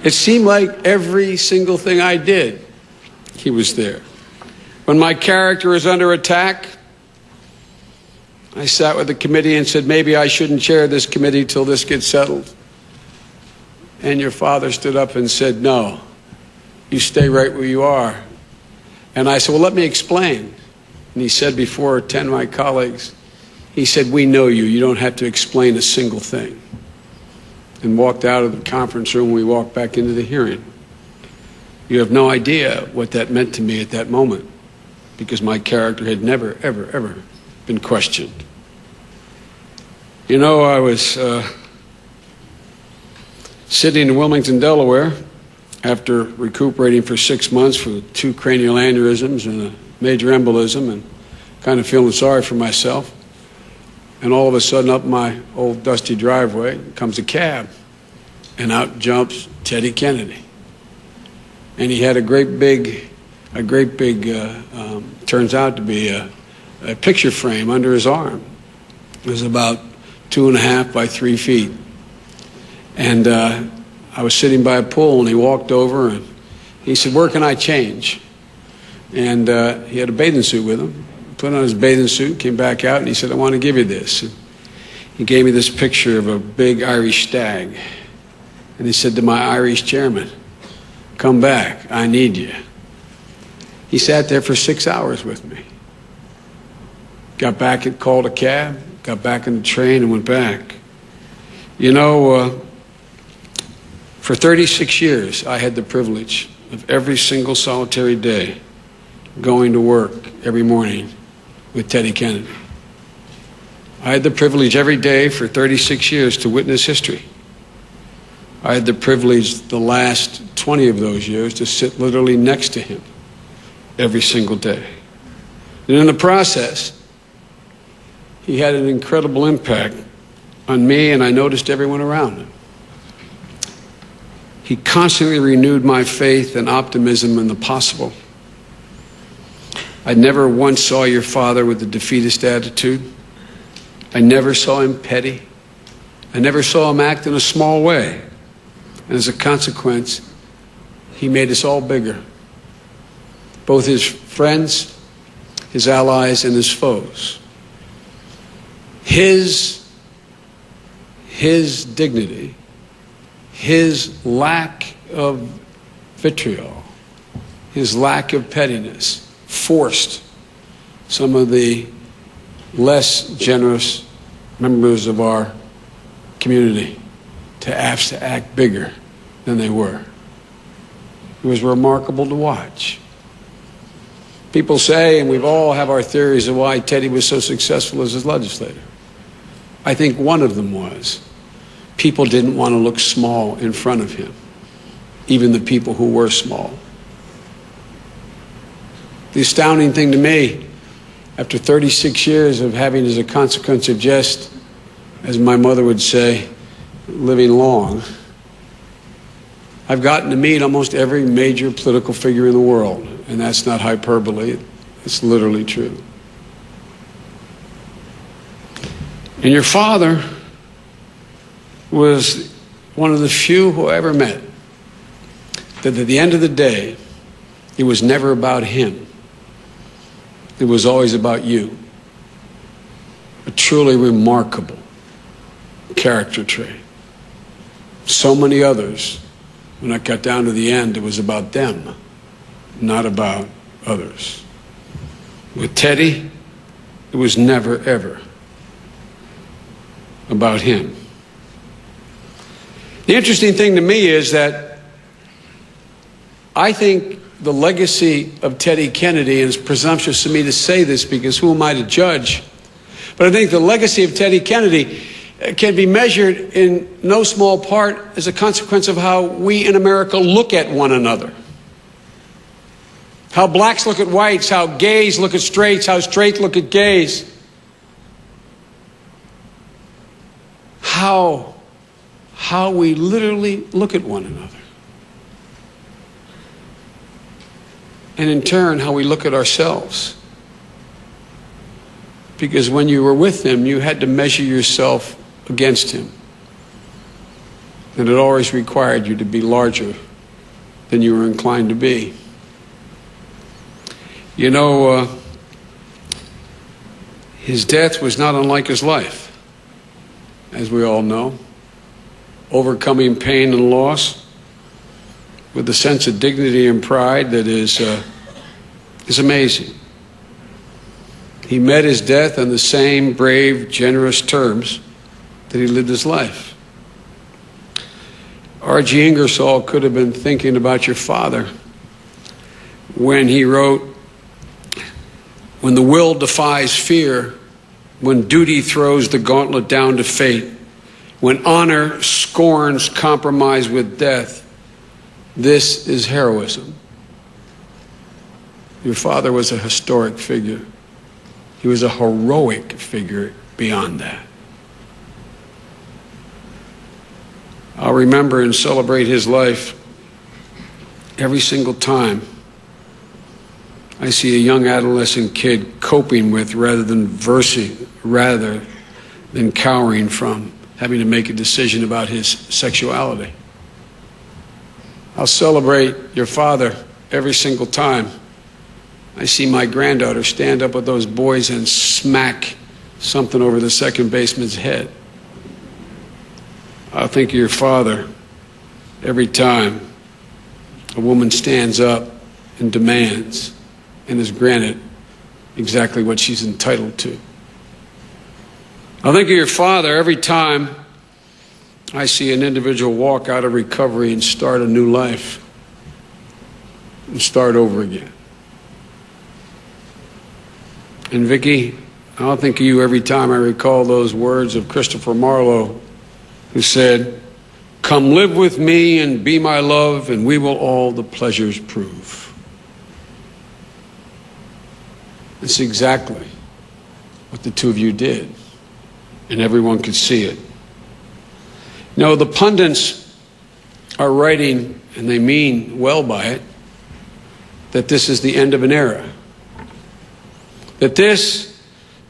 It seemed like every single thing I did, he was there. When my character was under attack, I sat with the committee and said, maybe I shouldn't chair this committee till this gets settled. And your father stood up and said, no, you stay right where you are. And I said, well, let me explain. And he said before 10 of my colleagues, he said, we know you. You don't have to explain a single thing. And walked out of the conference room. We walked back into the hearing. You have no idea what that meant to me at that moment, because my character had never, ever, ever been questioned. You know, I was sitting in Wilmington, Delaware, after recuperating for 6 months for 2 cranial aneurysms and a major embolism, and kind of feeling sorry for myself. And all of a sudden, up my old dusty driveway comes a cab, and out jumps Teddy Kennedy. And he had a great big, turns out to be a picture frame under his arm. It was about 2.5 by 3 feet. And I was sitting by a pool, and he walked over, and he said, where can I change? And he had a bathing suit with him. Put on his bathing suit, came back out, and he said, I want to give you this. And he gave me this picture of a big Irish stag. And he said to my Irish chairman, come back, I need you. He sat there for 6 hours with me. Got back and called a cab, got back in the train and went back. You know, for 36 years, I had the privilege of every single solitary day going to work every morning with Teddy Kennedy. I had the privilege every day for 36 years to witness history. I had the privilege the last 20 of those years to sit literally next to him every single day. And in the process, he had an incredible impact on me, and I noticed everyone around him. He constantly renewed my faith and optimism in the possible. I never once saw your father with a defeatist attitude. I never saw him petty. I never saw him act in a small way. And as a consequence, he made us all bigger. Both his friends, his allies, and his foes. His dignity, his lack of vitriol, his lack of pettiness, forced some of the less generous members of our community to have to act bigger than they were. It was remarkable to watch. People say, and we've all have our theories of why Teddy was so successful as a legislator. I think one of them was people didn't want to look small in front of him, even the people who were small. The astounding thing to me, after 36 years of having as a consequence of just, as my mother would say, living long, I've gotten to meet almost every major political figure in the world, and that's not hyperbole, it's literally true. And your father was one of the few who I ever met that at the end of the day, it was never about him. It was always about you. A truly remarkable character trait. So many others, when it got down to the end, it was about them, not about others. With Teddy, it was never, ever about him. The interesting thing to me is that I think the legacy of Teddy Kennedy, and it's presumptuous of me to say this because who am I to judge, but I think the legacy of Teddy Kennedy can be measured in no small part as a consequence of how we in America look at one another. How blacks look at whites, how gays look at straights, how straights look at gays. How we literally look at one another. And in turn, how we look at ourselves. Because when you were with him, you had to measure yourself against him. and it always required you to be larger than you were inclined to be. You know, his death was not unlike his life, as we all know. Overcoming pain and loss with a sense of dignity and pride that is amazing. He met his death on the same brave, generous terms that he lived his life. R.G. Ingersoll could have been thinking about your father when he wrote, "When the will defies fear, when duty throws the gauntlet down to fate, when honor scorns compromise with death, this is heroism." Your father was a historic figure. He was a heroic figure beyond that. I'll remember and celebrate his life every single time I see a young adolescent kid coping with rather than cowering from having to make a decision about his sexuality. I'll celebrate your father every single time I see my granddaughter stand up with those boys and smack something over the second baseman's head. I'll think of your father every time a woman stands up and demands and is granted exactly what she's entitled to. I'll think of your father every time I see an individual walk out of recovery and start a new life and start over again. And Vicki, I'll think of you every time I recall those words of Christopher Marlowe, who said, "Come live with me and be my love, and we will all the pleasures prove." It's exactly what the two of you did, and everyone could see it. No, the pundits are writing, and they mean well by it, that this is the end of an era. That this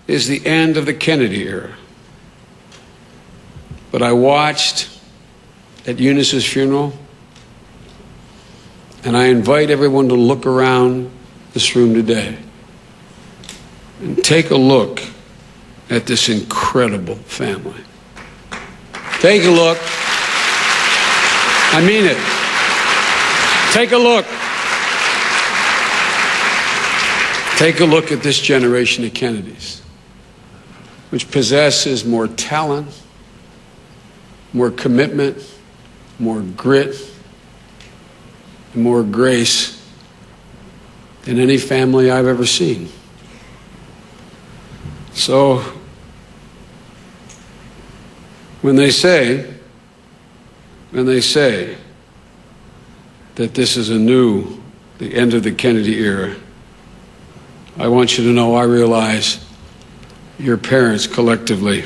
is the end of the Kennedy era. But I watched at Eunice's funeral, and I invite everyone to look around this room today and take a look at this incredible family. Take a look. I mean it. Take a look. Take a look at this generation of Kennedys, which possesses more talent, more commitment, more grit, and more grace than any family I've ever seen. So, when they say that this is the end of the Kennedy era, I want you to know I realize your parents collectively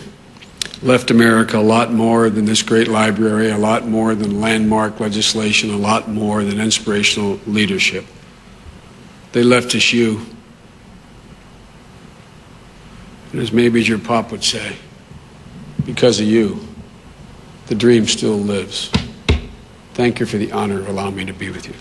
left America a lot more than this great library, a lot more than landmark legislation, a lot more than inspirational leadership. They left us you. And as maybe your pop would say, because of you, the dream still lives. Thank you for the honor of allowing me to be with you.